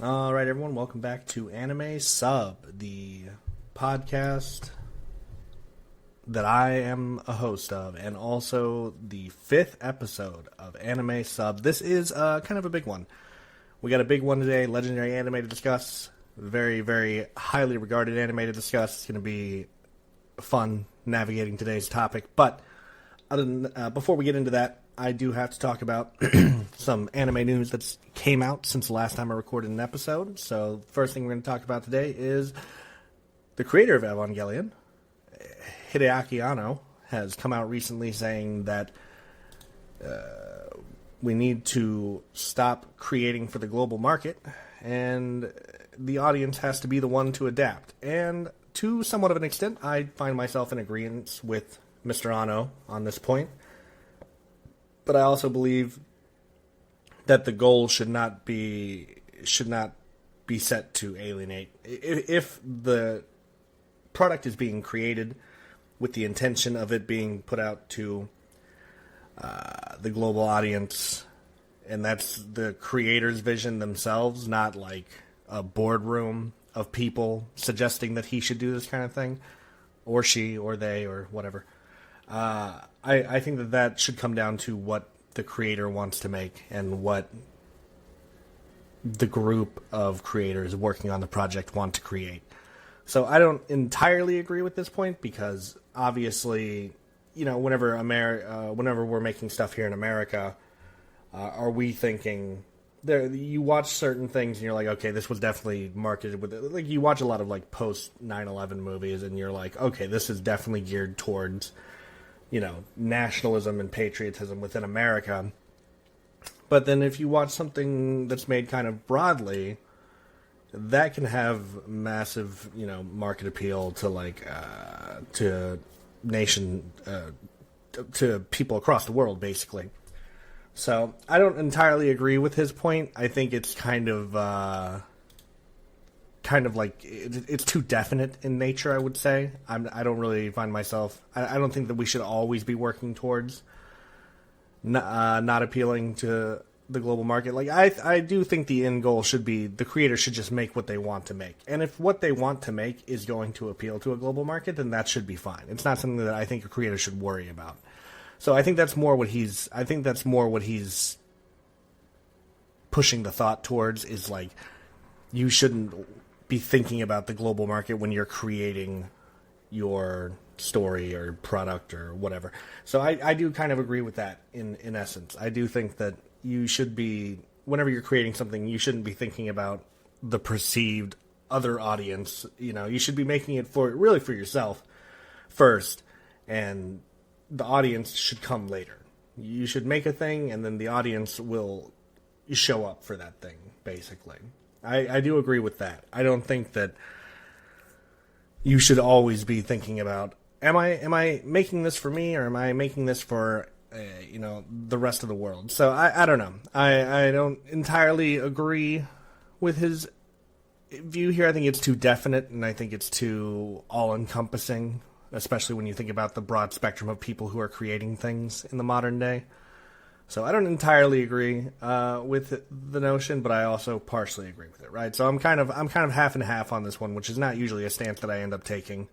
All right, everyone, welcome back to Anime Sub, the podcast that I am a host of, and also the 5th episode of Anime Sub. This is kind of a big one. We got a big one today, legendary anime to discuss, very, very highly regarded anime to discuss. It's going to be fun navigating today's topic, but before we get into that, I do have to talk about some anime news that came out since the last time I recorded an episode. So, first thing we're going to talk about today is the creator of Evangelion, Hideaki Anno, has come out recently saying that we need to stop creating for the global market, and the audience has to be the one to adapt. And to somewhat of an extent, I find myself in agreement with Mr. Anno on this point. But I also believe that the goal should not be set to alienate. If the product is being created with the intention of it being put out to the global audience, and that's the creator's vision themselves, not like a boardroom of people suggesting that he should do this kind of thing, or she, or they, or whatever. I think that should come down to what the creator wants to make and what the group of creators working on the project want to create. So I don't entirely agree with this point because obviously, whenever we're making stuff here in America, are we thinking there? You watch certain things and you're like, okay, this was definitely marketed with. Like you watch a lot of like post 9/11 movies and you're like, okay, this is definitely geared towards nationalism and patriotism within America. But then if you watch something that's made kind of broadly, that can have massive, market appeal to to people across the world, basically. So I don't entirely agree with his point. I think it's kind of like it's too definite in nature, I would say. I don't really find myself. I don't think that we should always be working towards not appealing to the global market. Like I do think the end goal should be the creator should just make what they want to make, and if what they want to make is going to appeal to a global market, then that should be fine. It's not something that I think a creator should worry about. So I think that's more what he's. I think that's more what he's pushing the thought towards is like you shouldn't be thinking about the global market when you're creating your story or product or whatever. So I do kind of agree with that in essence. I do think that you should be, whenever you're creating something, you shouldn't be thinking about the perceived other audience. You should be making it for yourself first, and the audience should come later. You should make a thing, and then the audience will show up for that thing, basically. I do agree with that. I don't think that you should always be thinking about, am I making this for me, or am I making this for the rest of the world? So I don't know. I don't entirely agree with his view here. I think it's too definite, and I think it's too all-encompassing, especially when you think about the broad spectrum of people who are creating things in the modern day. So I don't entirely agree with the notion, but I also partially agree with it, right? So I'm kind of half and half on this one, which is not usually a stance that I end up taking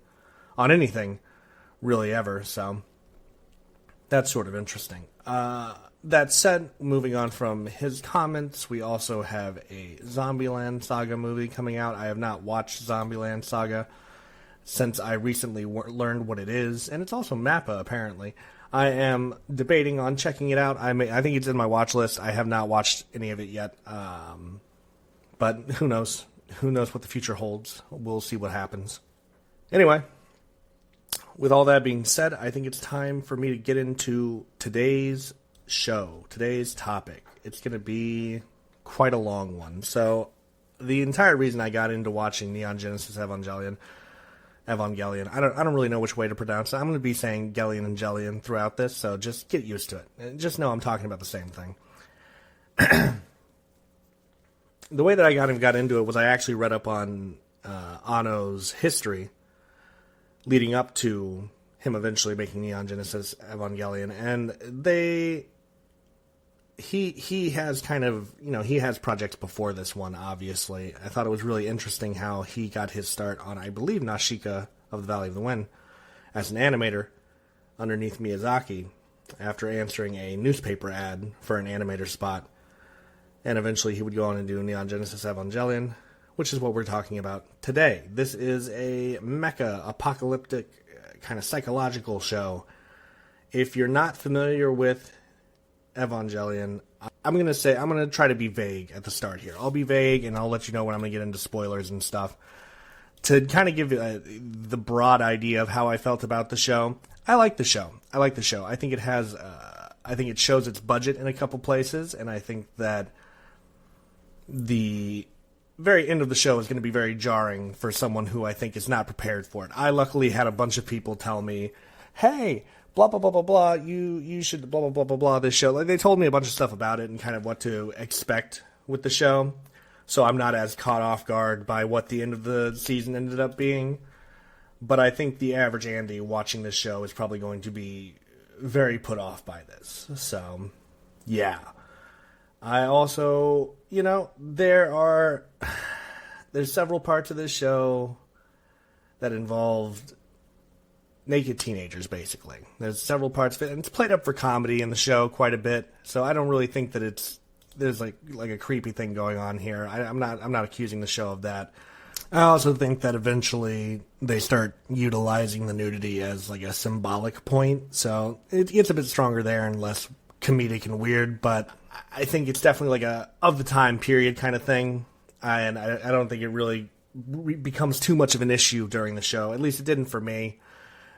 on anything really ever. So that's sort of interesting. That said, moving on from his comments, we also have a Zombieland Saga movie coming out. I have not watched Zombieland Saga since I recently learned what it is, and it's also MAPPA apparently. I am debating on checking it out. I think it's in my watch list. I have not watched any of it yet. But who knows? Who knows what the future holds? We'll see what happens. Anyway, with all that being said, I think it's time for me to get into today's show, today's topic. It's going to be quite a long one. So the entire reason I got into watching Neon Genesis Evangelion, I don't really know which way to pronounce it. I'm going to be saying Gellion and Jellion throughout this, so just get used to it. And just know I'm talking about the same thing. The way that I got into it was I actually read up on Anno's history leading up to him eventually making Neon Genesis Evangelion, and he has kind of, he has projects before this one, obviously. I thought it was really interesting how he got his start on, I believe, Nashika of the Valley of the Wind as an animator underneath Miyazaki after answering a newspaper ad for an animator spot. And eventually he would go on and do Neon Genesis Evangelion, which is what we're talking about today. This is a mecha, apocalyptic, kind of psychological show. If you're not familiar with Evangelion, I'm going to try to be vague at the start here. I'll be vague, and I'll let you know when I'm going to get into spoilers and stuff. To kind of give you the broad idea of how I felt about the show, I like the show. I think it has, I think it shows its budget in a couple places, and I think that the very end of the show is going to be very jarring for someone who I think is not prepared for it. I luckily had a bunch of people tell me, hey, blah, blah, blah, blah, blah, you should blah, blah, blah, blah, blah, this show. Like, they told me a bunch of stuff about it and kind of what to expect with the show, so I'm not as caught off guard by what the end of the season ended up being. But I think the average Andy watching this show is probably going to be very put off by this. So, yeah. I also, there's several parts of this show that involved naked teenagers, basically. There's several parts of it, and it's played up for comedy in the show quite a bit, so I don't really think that there's like a creepy thing going on here. I'm not accusing the show of that. I also think that eventually they start utilizing the nudity as like a symbolic point, so it gets a bit stronger there and less comedic and weird, but I think it's definitely like a of the time period kind of thing, and I don't think it really becomes too much of an issue during the show. At least it didn't for me.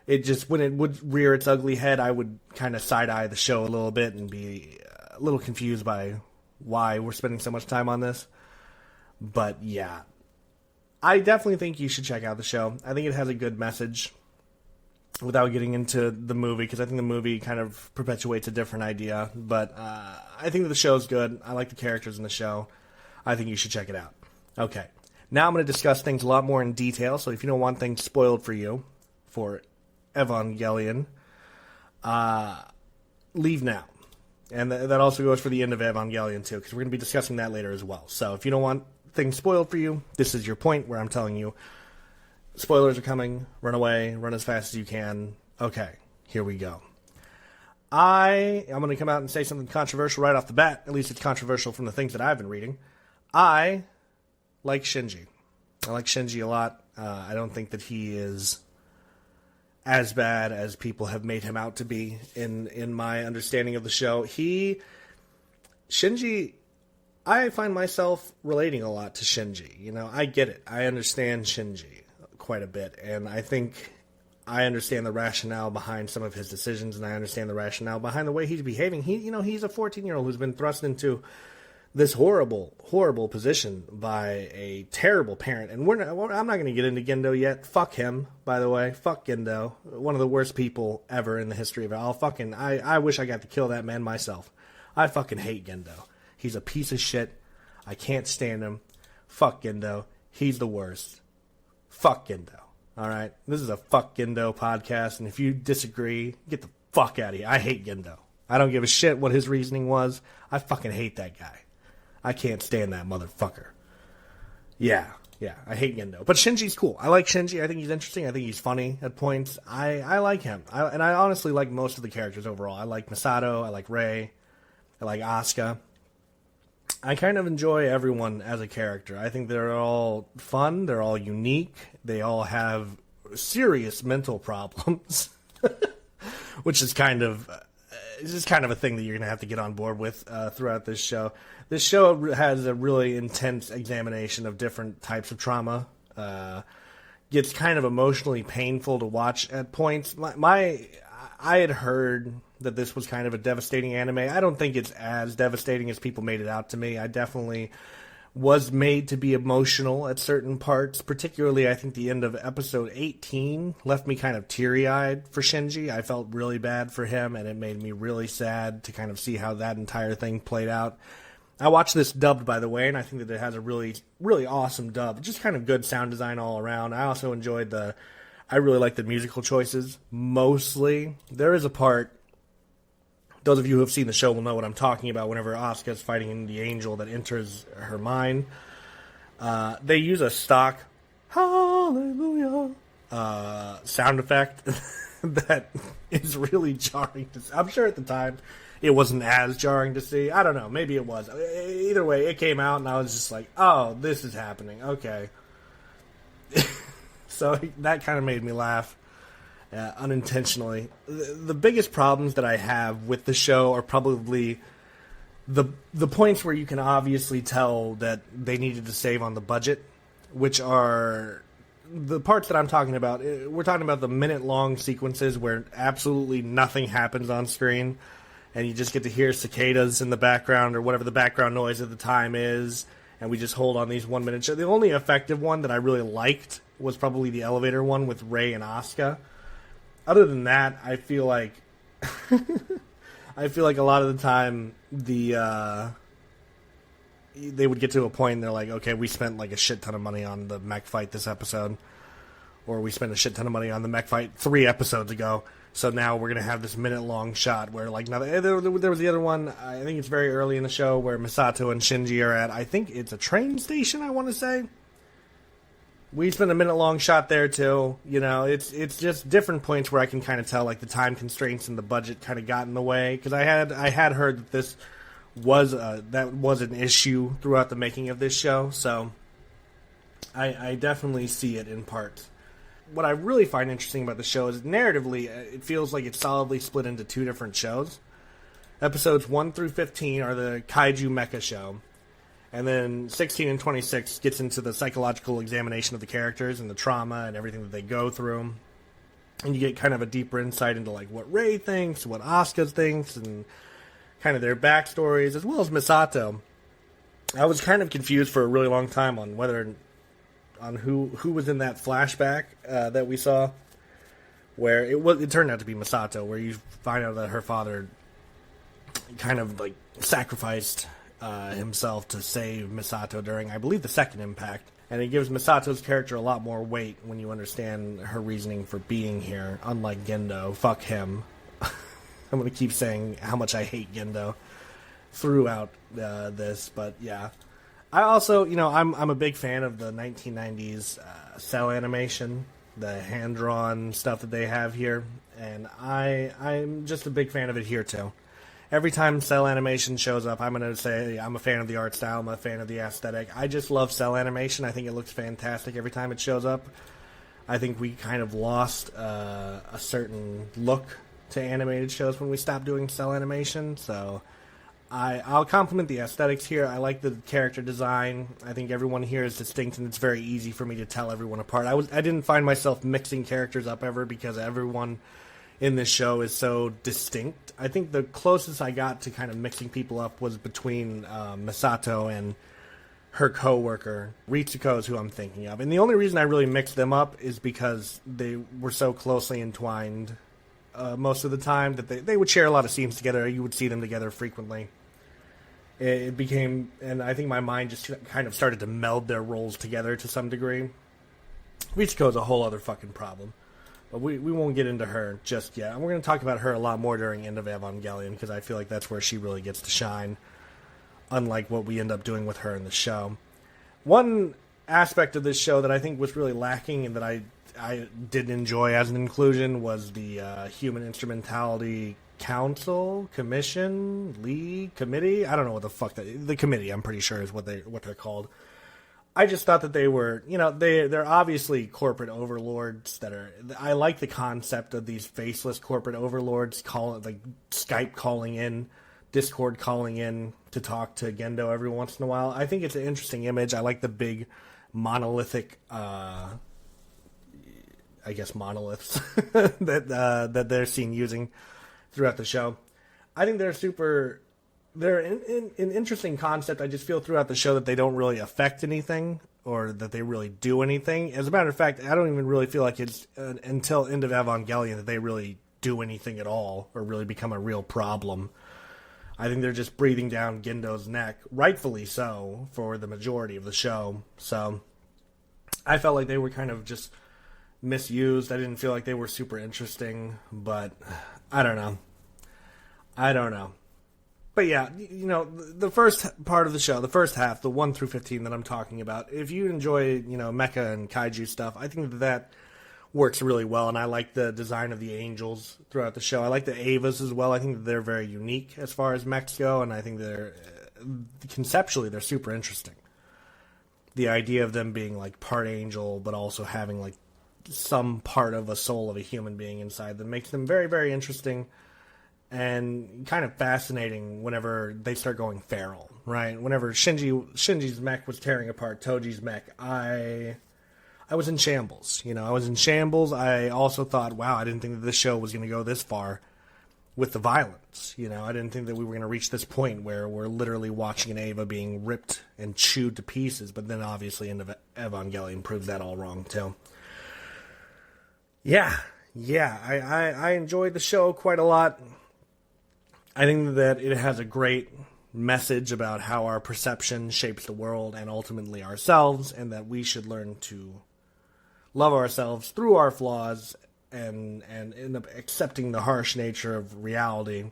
It just, when it would rear its ugly head, I would kind of side-eye the show a little bit and be a little confused by why we're spending so much time on this. But yeah, I definitely think you should check out the show. I think it has a good message without getting into the movie, because I think the movie kind of perpetuates a different idea. But I think that the show's good. I like the characters in the show. I think you should check it out. Okay, now I'm going to discuss things a lot more in detail, so if you don't want things spoiled for you for Evangelion, leave now. And that also goes for the end of Evangelion, too, because we're going to be discussing that later as well. So if you don't want things spoiled for you, this is your point where I'm telling you, spoilers are coming, run away, run as fast as you can. Okay, here we go. I'm going to come out and say something controversial right off the bat. At least it's controversial from the things that I've been reading. I like Shinji. I like Shinji a lot. I don't think that he is as bad as people have made him out to be in my understanding of the show. Shinji, I find myself relating a lot to Shinji. I get it. I understand Shinji quite a bit, and I think I understand the rationale behind some of his decisions, and I understand the rationale behind the way he's behaving. He's a 14-year-old who's been thrust into this horrible, horrible position by a terrible parent. And I'm not going to get into Gendo yet. Fuck him, by the way. Fuck Gendo. One of the worst people ever in the history of it. I wish I got to kill that man myself. I fucking hate Gendo. He's a piece of shit. I can't stand him. Fuck Gendo. He's the worst. Fuck Gendo. Alright? This is a Fuck Gendo podcast, and if you disagree, get the fuck out of here. I hate Gendo. I don't give a shit what his reasoning was. I fucking hate that guy. I can't stand that motherfucker. Yeah, I hate Gendo. But Shinji's cool. I like Shinji. I think he's interesting. I think he's funny at points. I like him. And I honestly like most of the characters overall. I like Masato. I like Rei. I like Asuka. I kind of enjoy everyone as a character. I think they're all fun. They're all unique. They all have serious mental problems. Which is kind of... It's just kind of a thing that you're going to have to get on board with throughout this show. This show has a really intense examination of different types of trauma. Gets kind of emotionally painful to watch at points. I had heard that this was kind of a devastating anime. I don't think it's as devastating as people made it out to me. I definitely was made to be emotional at certain parts. Particularly, I think the end of episode 18 left me kind of teary-eyed for Shinji. I felt really bad for him, and it made me really sad to kind of see how that entire thing played out. I watched this dubbed, by the way, and I think that it has a really, really awesome dub. Just kind of good sound design all around. I also enjoyed I really like the musical choices, mostly. There is a part Those of you who have seen the show will know what I'm talking about whenever Asuka's fighting the angel that enters her mind. They use a stock hallelujah sound effect that is really jarring to see. I'm sure at the time it wasn't as jarring to see. I don't know. Maybe it was. Either way, it came out and I was just like, oh, this is happening. Okay. So that kind of made me laugh. Unintentionally. The biggest problems that I have with the show are probably the points where you can obviously tell that they needed to save on the budget, which are the parts that I'm talking about. We're talking about the minute-long sequences where absolutely nothing happens on screen, and you just get to hear cicadas in the background or whatever the background noise at the time is, and we just hold on these 1 minute shows. The only effective one that I really liked was probably the elevator one with Rey and Asuka. Other than that, I feel like a lot of the time they would get to a point and they're like, okay, we spent like a shit ton of money on the mech fight this episode, or we spent a shit ton of money on the mech fight 3 episodes ago, so now we're gonna have this minute-long shot where like now there was the other one. I think it's very early in the show where Misato and Shinji are at. I think it's a train station. I want to say. We spent a minute-long shot there, too. You know, it's just different points where I can kind of tell, like, the time constraints and the budget kind of got in the way. Because I had heard that this was an issue throughout the making of this show. So I definitely see it in parts. What I really find interesting about the show is narratively, it feels like it's solidly split into 2 different shows. Episodes 1 through 15 are the Kaiju Mecha show. And then 16 and 26 gets into the psychological examination of the characters and the trauma and everything that they go through. And you get kind of a deeper insight into like what Rey thinks, what Asuka thinks, and kind of their backstories, as well as Misato. I was kind of confused for a really long time on who was in that flashback that we saw, where it turned out to be Misato, where you find out that her father kind of like sacrificed himself to save Misato during, I believe, the second impact. And it gives Misato's character a lot more weight when you understand her reasoning for being here, unlike Gendo. Fuck him. I'm going to keep saying how much I hate Gendo throughout this, but yeah. I also, I'm a big fan of the 1990s cell animation, the hand-drawn stuff that they have here, and I'm just a big fan of it here, too. Every time cell animation shows up, I'm going to say I'm a fan of the art style, I'm a fan of the aesthetic. I just love cell animation. I think it looks fantastic every time it shows up. I think we kind of lost a certain look to animated shows when we stopped doing cell animation, so I'll compliment the aesthetics here. I like the character design. I think everyone here is distinct, and it's very easy for me to tell everyone apart. I didn't find myself mixing characters up ever because everyone in this show is so distinct. I think the closest I got to kind of mixing people up was between Misato and her co-worker. Ritsuko is who I'm thinking of. And the only reason I really mixed them up is because they were so closely entwined most of the time that they would share a lot of scenes together. You would see them together frequently. It became, and I think my mind just kind of started to meld their roles together to some degree. Ritsuko is a whole other fucking problem. But we won't get into her just yet. And we're going to talk about her a lot more during End of Evangelion, because I feel like that's where she really gets to shine, unlike what we end up doing with her in the show. One aspect of this show that I think was really lacking and that I did enjoy as an inclusion was the Human Instrumentality Council, Commission, League, Committee. I don't know what the fuck the committee, I'm pretty sure, is what they're called. I just thought that they were, they're obviously corporate overlords I like the concept of these faceless corporate overlords, like Skype calling in, Discord calling in to talk to Gendo every once in a while. I think it's an interesting image. I like the big monolithic, monoliths that they're seen using throughout the show. I think they're an interesting concept. I just feel throughout the show that they don't really affect anything or that they really do anything. As a matter of fact, I don't even really feel like it's until End of Evangelion that they really do anything at all or really become a real problem. I think they're just breathing down Gendo's neck, rightfully so, for the majority of the show. So I felt like they were kind of just misused. I didn't feel like they were super interesting, but I don't know. I don't know. But yeah, the first part of the show, the first half, the 1 through 15 that I'm talking about, if you enjoy, mecha and kaiju stuff, I think that works really well, and I like the design of the angels throughout the show. I like the Avas as well. I think that they're very unique as far as mechs go, and I think conceptually, they're super interesting. The idea of them being, like, part angel, but also having, like, some part of a soul of a human being inside them makes them very, very interesting. And kind of fascinating whenever they start going feral, right? Whenever Shinji's mech was tearing apart Toji's mech, I was in shambles. I was in shambles. I also thought, wow, I didn't think that this show was going to go this far with the violence. I didn't think that we were going to reach this point where we're literally watching an Eva being ripped and chewed to pieces. But then obviously End of Evangelion proves that all wrong too. Yeah, I enjoyed the show quite a lot. I think that it has a great message about how our perception shapes the world and ultimately ourselves, and that we should learn to love ourselves through our flaws and end up accepting the harsh nature of reality,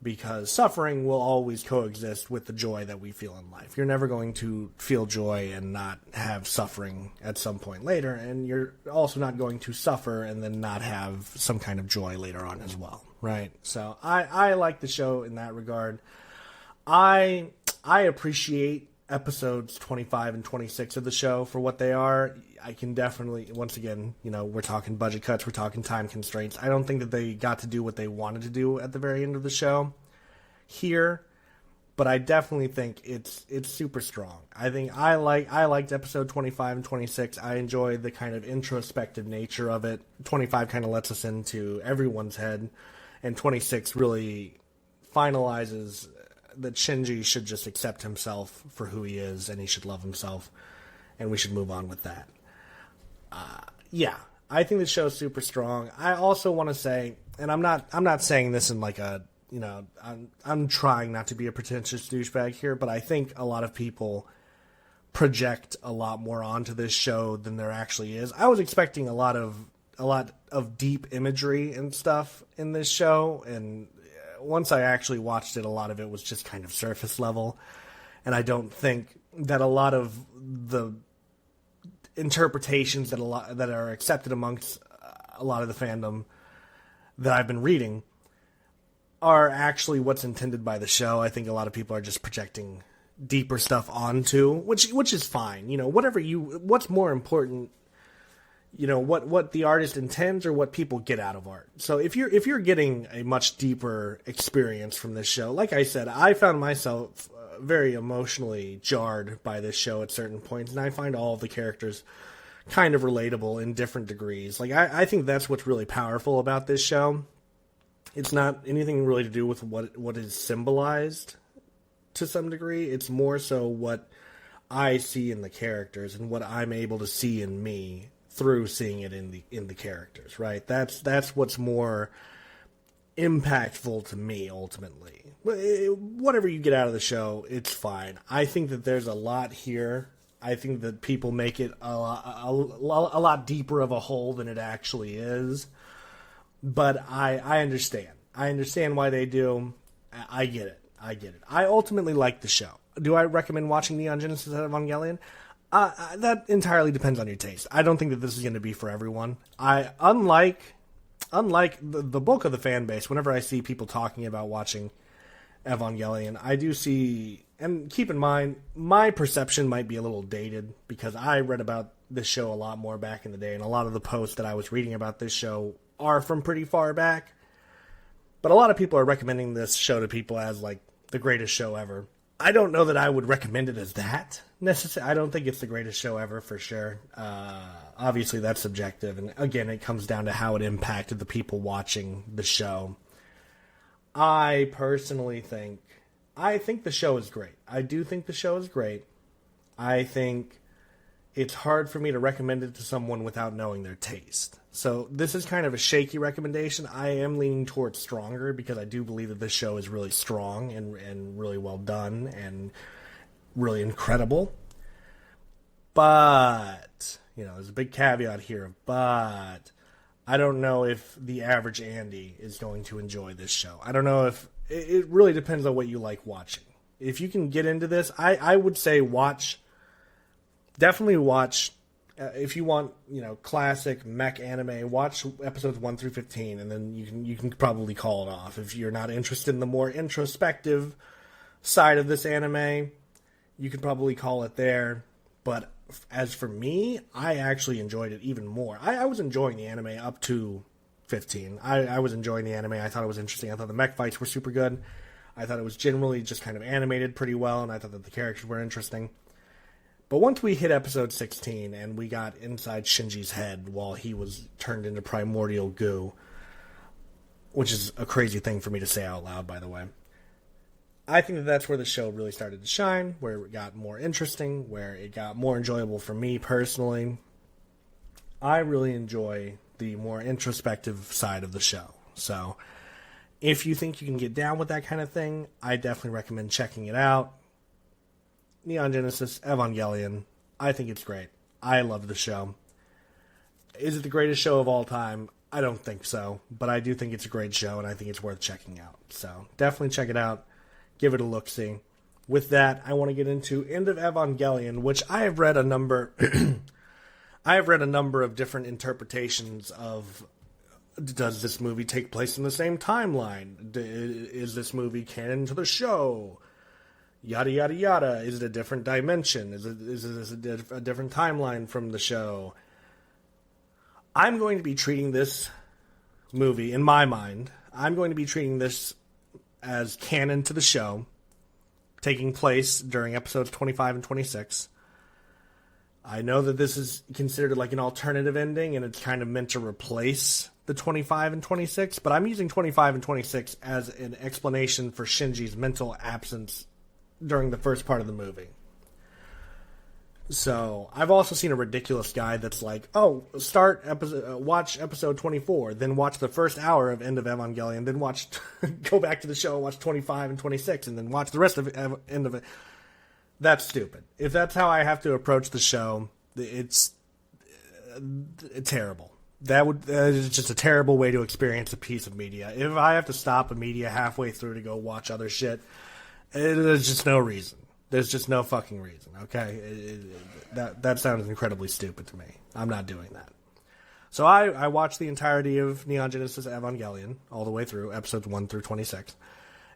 because suffering will always coexist with the joy that we feel in life. You're never going to feel joy and not have suffering at some point later, and you're also not going to suffer and then not have some kind of joy later on as well, right? So I like the show in that regard. I appreciate episodes 25 and 26 of the show for what they are. I can definitely, once again, we're talking budget cuts, we're talking time constraints. I don't think that they got to do what they wanted to do at the very end of the show here, but I definitely think it's super strong. I think I liked episode 25 and 26. I enjoyed the kind of introspective nature of it. 25 kind of lets us into everyone's head, and 26 really finalizes that Shinji should just accept himself for who he is, and he should love himself, and we should move on with that. I think the show's super strong. I also want to say, and I'm not saying this in like a, I'm trying not to be a pretentious douchebag here, but I think a lot of people project a lot more onto this show than there actually is. I was expecting a lot of deep imagery and stuff in this show, and once I actually watched it, a lot of it was just kind of surface level, and I don't think that a lot of the interpretations that are accepted amongst a lot of the fandom that I've been reading are actually what's intended by the show. I think a lot of people are just projecting deeper stuff onto, which is fine. What's more important, what the artist intends or what people get out of art. So if you're getting a much deeper experience from this show, like I said, I found myself very emotionally jarred by this show at certain points, and I find all of the characters kind of relatable in different degrees. Like, I think that's what's really powerful about this show. It's not anything really to do with what is symbolized to some degree. It's more so what I see in the characters and what I'm able to see in me through seeing it in the characters, right? That's what's more impactful to me ultimately. Whatever you get out of the show, it's fine. I think that there's a lot here. I think that people make it a lot deeper of a hole than it actually is. But I understand. I understand why they do. I get it. I ultimately like the show. Do I recommend watching Neon Genesis Evangelion? That entirely depends on your taste. I don't think that this is going to be for everyone. Unlike the bulk of the fan base, whenever I see people talking about watching Evangelion, I do see, and keep in mind, my perception might be a little dated because I read about this show a lot more back in the day, and a lot of the posts that I was reading about this show are from pretty far back. But a lot of people are recommending this show to people as like the greatest show ever. I don't know that I would recommend it as that necessarily. I don't think it's the greatest show ever for sure. Obviously, that's subjective, and again, it comes down to how it impacted the people watching the show. I personally think the show is great. I do think the show is great. I think it's hard for me to recommend it to someone without knowing their taste. So this is kind of a shaky recommendation. I am leaning towards stronger because I do believe that this show is really strong and really well done and really incredible. But, there's a big caveat here, but I don't know if the average Andy is going to enjoy this show. I don't know if... It really depends on what you like watching. If you can get into this, I would say watch... Definitely watch... if you want, classic mech anime, watch episodes 1 through 15, and then you can probably call it off. If you're not interested in the more introspective side of this anime, you could probably call it there. But as for me, I actually enjoyed it even more. I was enjoying the anime up to 15. I was enjoying the anime. I thought it was interesting. I thought the mech fights were super good. I thought it was generally just kind of animated pretty well, and I thought that the characters were interesting. But once we hit episode 16 and we got inside Shinji's head while he was turned into primordial goo, which is a crazy thing for me to say out loud, by the way, I think that that's where the show really started to shine, where it got more interesting, where it got more enjoyable for me personally. I really enjoy the more introspective side of the show. So if you think you can get down with that kind of thing, I definitely recommend checking it out. Neon Genesis Evangelion. I think it's great. I love the show. Is it the greatest show of all time? I don't think so, but I do think it's a great show, and I think it's worth checking out. So definitely check it out. Give it a look-see. With that, I want to get into End of Evangelion, which I have read a number... I have read a number of different interpretations of, does this movie take place in the same timeline? Is this movie canon to the show? Yada, yada, yada. Is it a different dimension? Is it a different timeline from the show? I'm going to be treating this movie, in my mind, I'm going to be treating this as canon to the show, taking place during episodes 25 and 26. I know that this is considered like an alternative ending, and it's kind of meant to replace the 25 and 26, but I'm using 25 and 26 as an explanation for Shinji's mental absence during the first part of the movie. So, I've also seen a ridiculous guy that's like, watch episode 24, then watch the first hour of End of Evangelion, then go back to the show and watch 25 and 26, and then watch the rest of End of it. That's stupid. If that's how I have to approach the show, it's terrible. That is just a terrible way to experience a piece of media. If I have to stop a media halfway through to go watch other shit, there's just no reason. There's just no fucking reason, okay? That sounds incredibly stupid to me. I'm not doing that. So I watched the entirety of Neon Genesis Evangelion, all the way through, episodes 1 through 26.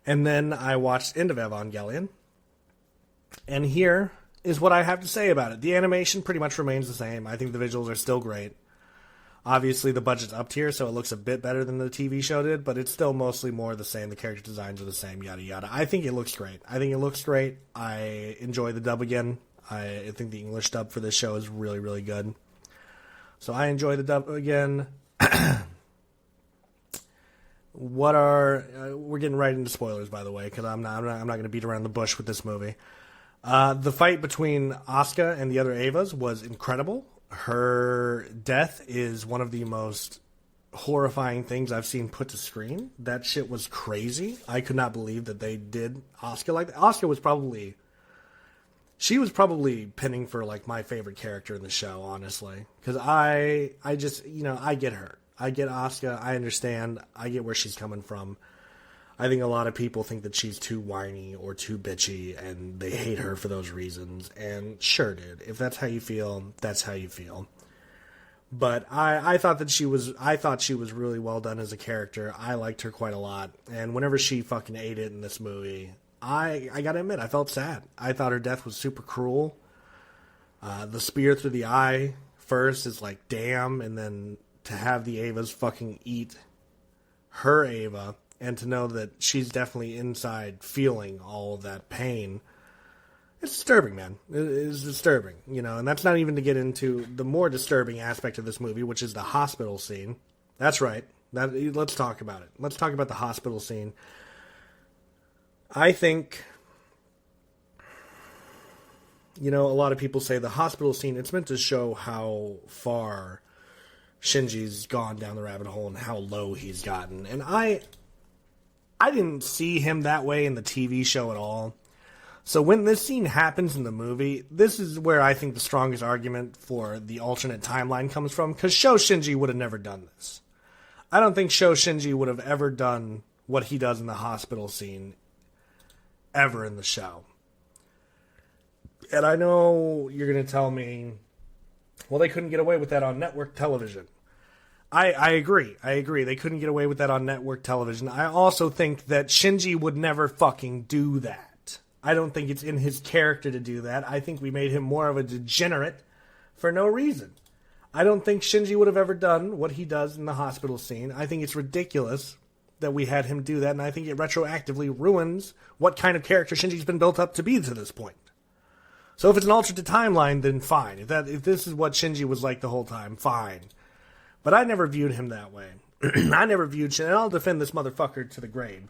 And then I watched End of Evangelion. And here is what I have to say about it. The animation pretty much remains the same. I think the visuals are still great. Obviously, the budget's upped here, so it looks a bit better than the TV show did, but it's still mostly more the same. The character designs are the same, yada yada. I think it looks great. I enjoy the dub again. I think the English dub for this show is really, really good. So I enjoy the dub again. We're getting right into spoilers, by the way, because I'm not going to beat around the bush with this movie. The fight between Asuka and the other Evas was incredible. Her death is one of the most horrifying things I've seen put to screen. That shit was crazy. I could not believe that they did Asuka like that. Asuka was probably pinning for like my favorite character in the show, honestly, because I just, I get her. I get Asuka. I understand. I get where she's coming from. I think a lot of people think that she's too whiny or too bitchy, and they hate her for those reasons. And sure, dude, if that's how you feel, that's how you feel. But I thought she was really well done as a character. I liked her quite a lot. And whenever she fucking ate it in this movie, I gotta admit, I felt sad. I thought her death was super cruel. The spear through the eye first is like, damn, and then to have the Evas fucking eat her Eva, and to know that she's definitely inside feeling all of that pain, it's disturbing, man. It is disturbing, and that's not even to get into the more disturbing aspect of this movie, which is the hospital scene. That's right. Let's talk about it. Let's talk about the hospital scene. I think, a lot of people say the hospital scene, it's meant to show how far Shinji's gone down the rabbit hole and how low he's gotten. And I didn't see him that way in the TV show at all. So when this scene happens in the movie, this is where I think the strongest argument for the alternate timeline comes from, because Sho Shinji would have never done this. I don't think Sho Shinji would have ever done what he does in the hospital scene ever in the show. And I know you're going to tell me, well, they couldn't get away with that on network television. I agree. They couldn't get away with that on network television. I also think that Shinji would never fucking do that. I don't think it's in his character to do that. I think we made him more of a degenerate for no reason. I don't think Shinji would have ever done what he does in the hospital scene. I think it's ridiculous that we had him do that, and I think it retroactively ruins what kind of character Shinji's been built up to be to this point. So if it's an alternate timeline, then fine. If this is what Shinji was like the whole time, fine. But I never viewed him that way. I never viewed Shinji, and I'll defend this motherfucker to the grave,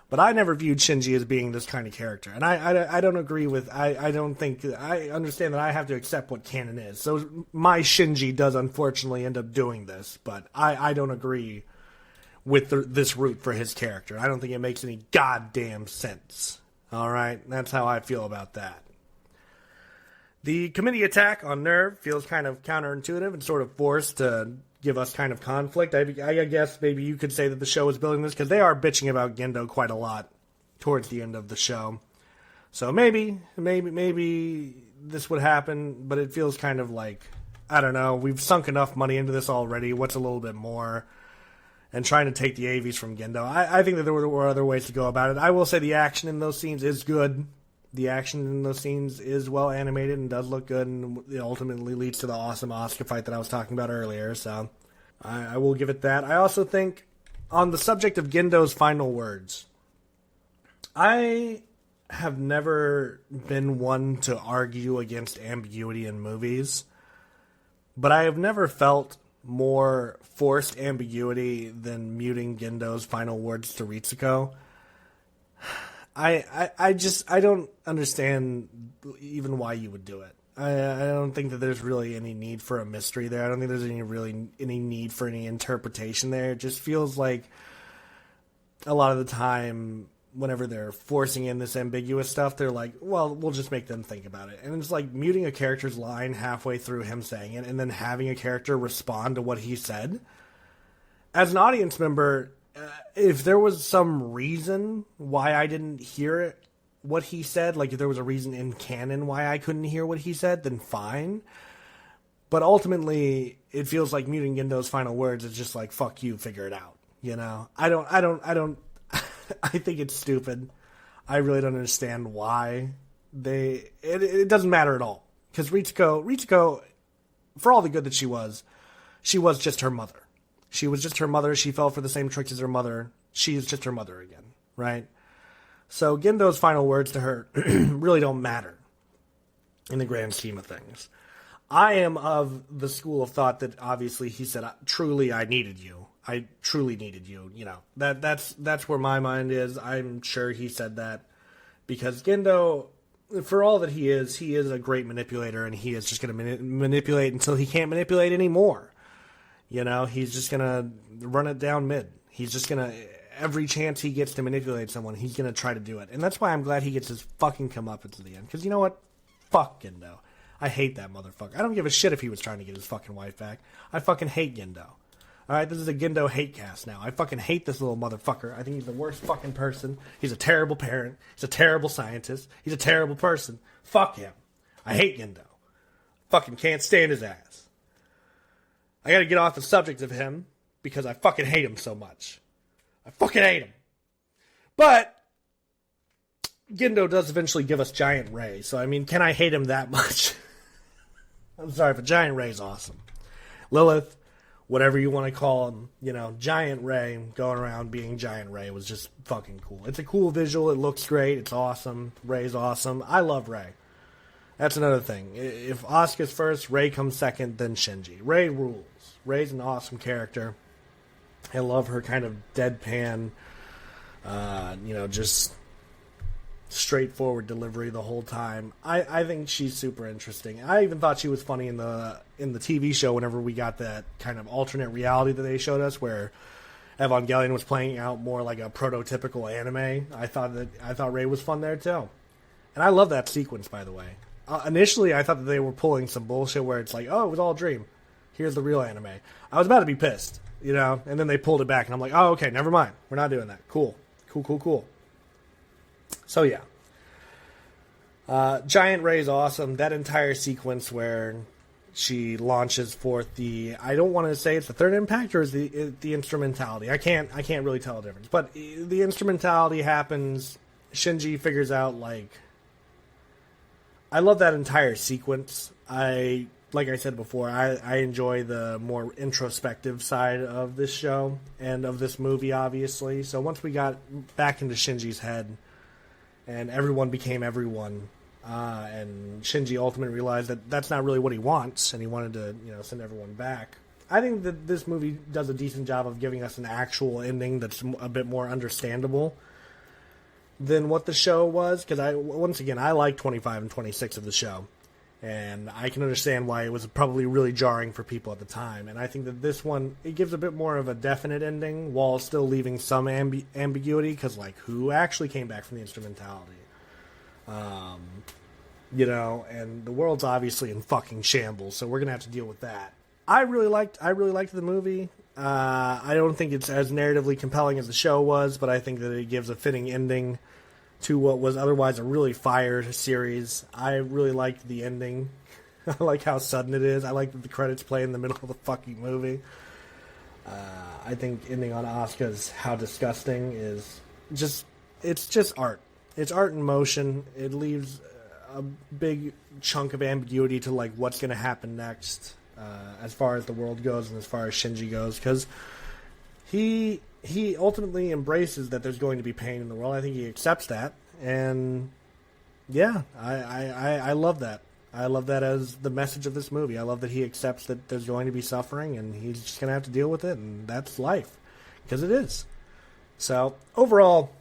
but I never viewed Shinji as being this kind of character. And I don't agree with, I don't think, I understand that I have to accept what canon is. So my Shinji does unfortunately end up doing this, but I don't agree with this route for his character. I don't think it makes any goddamn sense. Alright, that's how I feel about that. The committee attack on Nerve feels kind of counterintuitive and sort of forced to give us kind of conflict. I guess maybe you could say that the show is building this, because they are bitching about Gendo quite a lot towards the end of the show. So maybe this would happen, but it feels kind of like, I don't know, we've sunk enough money into this already. What's a little bit more? And trying to take the AVs from Gendo. I think that there were other ways to go about it. I will say the action in those scenes is good. The action in those scenes is well animated and does look good, and it ultimately leads to the awesome Asuka fight that I was talking about earlier, so I will give it that. I also think, on the subject of Gendo's final words, I have never been one to argue against ambiguity in movies, but I have never felt more forced ambiguity than muting Gendo's final words to Ritsuko. I don't understand even why you would do it. I don't think that there's really any need for a mystery there. I don't think there's any need for any interpretation there. It just feels like a lot of the time, whenever they're forcing in this ambiguous stuff, they're like, well, we'll just make them think about it. And it's like muting a character's line halfway through him saying it and then having a character respond to what he said. As an audience member, if there was some reason why I didn't hear what he said, like if there was a reason in canon why I couldn't hear what he said, then fine. But ultimately, it feels like muting Gendo's final words is just like, fuck you, figure it out. You know? I don't, I think it's stupid. I really don't understand why it doesn't matter at all. Because Ritsuko, for all the good that she was just her mother. She was just her mother. She fell for the same tricks as her mother. She is just her mother again, right? So Gendo's final words to her really don't matter in the grand scheme of things. I am of the school of thought that obviously he said, truly I needed you. I truly needed you. You know, that's where my mind is. I'm sure he said that because Gendo, for all that he is a great manipulator, and he is just going to manipulate until he can't manipulate anymore. You know, he's just going to run it down mid. He's just going to, every chance he gets to manipulate someone, he's going to try to do it. And that's why I'm glad he gets his fucking comeuppance to the end. Because you know what? Fuck Gendo. I hate that motherfucker. I don't give a shit if he was trying to get his fucking wife back. I fucking hate Gendo. Alright, this is a Gendo hate cast now. I fucking hate this little motherfucker. I think he's the worst fucking person. He's a terrible parent. He's a terrible scientist. He's a terrible person. Fuck him. I hate Gendo. Fucking can't stand his ass. I gotta get off the subject of him because I fucking hate him so much. I fucking hate him. But Gendo does eventually give us Giant Ray, so I mean, can I hate him that much? I'm sorry, but Giant Ray's awesome. Lilith, whatever you want to call him, you know, Giant Ray going around being Giant Ray was just fucking cool. It's a cool visual, it looks great, it's awesome. Ray's awesome. I love Ray. That's another thing. If Asuka's first, Ray comes second, then Shinji. Ray rules. Ray's an awesome character. I love her kind of deadpan, just straightforward delivery the whole time. I think she's super interesting. I even thought she was funny in the TV show whenever we got that kind of alternate reality that they showed us, where Evangelion was playing out more like a prototypical anime. I thought Ray was fun there too. And I love that sequence, by the way. Initially, I thought that they were pulling some bullshit where it's like, oh, it was all a dream. Here's the real anime. I was about to be pissed, you know? And then they pulled it back, and I'm like, oh, okay, never mind. We're not doing that. Cool. Cool. So, yeah. Giant Ray's awesome. That entire sequence where she launches forth the... I don't want to say it's the third impact or is the instrumentality. I can't really tell the difference. But the instrumentality happens. Shinji figures out, like... I love that entire sequence. Like I said before, I enjoy the more introspective side of this show and of this movie, obviously. So once we got back into Shinji's head and everyone became everyone, and Shinji ultimately realized that that's not really what he wants, and he wanted to, send everyone back. I think that this movie does a decent job of giving us an actual ending that's a bit more understandable than what the show was, because I like 25 and 26 of the show, and I can understand why it was probably really jarring for people at the time. And I think that this one, it gives a bit more of a definite ending while still leaving some ambiguity, because who actually came back from the instrumentality? And the world's obviously in fucking shambles, so we're gonna have to deal with that. I really liked the movie. I don't think it's as narratively compelling as the show was, but I think that it gives a fitting ending to what was otherwise a really fire series. I really liked the ending. I like how sudden it is. I like that the credits play in the middle of the fucking movie. I think ending on Asuka's how disgusting is it's just art. It's art in motion. It leaves a big chunk of ambiguity to what's going to happen next. As far as the world goes and as far as Shinji goes, because he ultimately embraces that there's going to be pain in the world. I think he accepts that, and yeah, I love that. I love that as the message of this movie. I love that he accepts that there's going to be suffering, and he's just going to have to deal with it, and that's life, because it is. So, overall,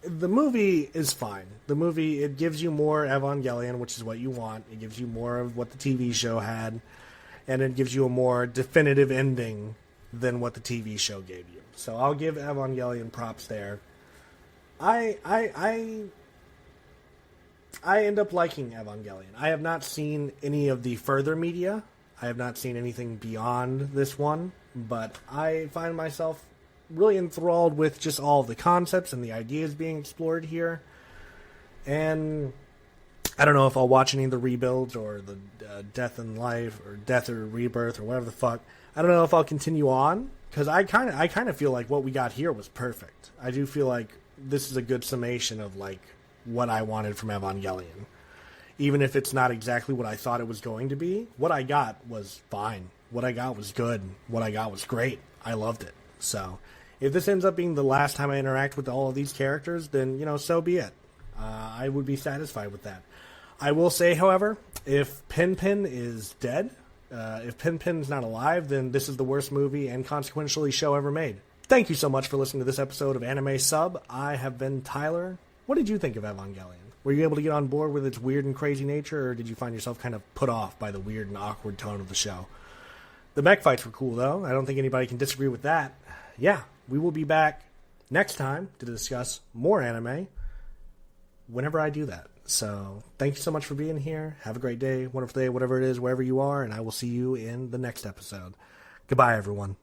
the movie is fine. The movie, it gives you more Evangelion, which is what you want. It gives you more of what the TV show had. And it gives you a more definitive ending than what the TV show gave you. So I'll give Evangelion props there. I end up liking Evangelion. I have not seen any of the further media. I have not seen anything beyond this one. But I find myself really enthralled with just all of the concepts and the ideas being explored here. And I don't know if I'll watch any of the rebuilds or the Death and Life or Death or Rebirth or whatever the fuck. I don't know if I'll continue on, because I kind of feel like what we got here was perfect. I do feel like this is a good summation of what I wanted from Evangelion. Even if it's not exactly what I thought it was going to be, what I got was fine. What I got was good. What I got was great. I loved it. So if this ends up being the last time I interact with all of these characters, then, so be it. I would be satisfied with that. I will say, however, if Pin is dead, if Pin's not alive, then this is the worst movie and consequentially show ever made. Thank you so much for listening to this episode of Anime Sub. I have been Tyler. What did you think of Evangelion? Were you able to get on board with its weird and crazy nature, or did you find yourself kind of put off by the weird and awkward tone of the show? The mech fights were cool, though. I don't think anybody can disagree with that. Yeah, we will be back next time to discuss more anime whenever I do that. So, thank you so much for being here. Have a great day, wonderful day, whatever it is, wherever you are, and I will see you in the next episode. Goodbye, everyone.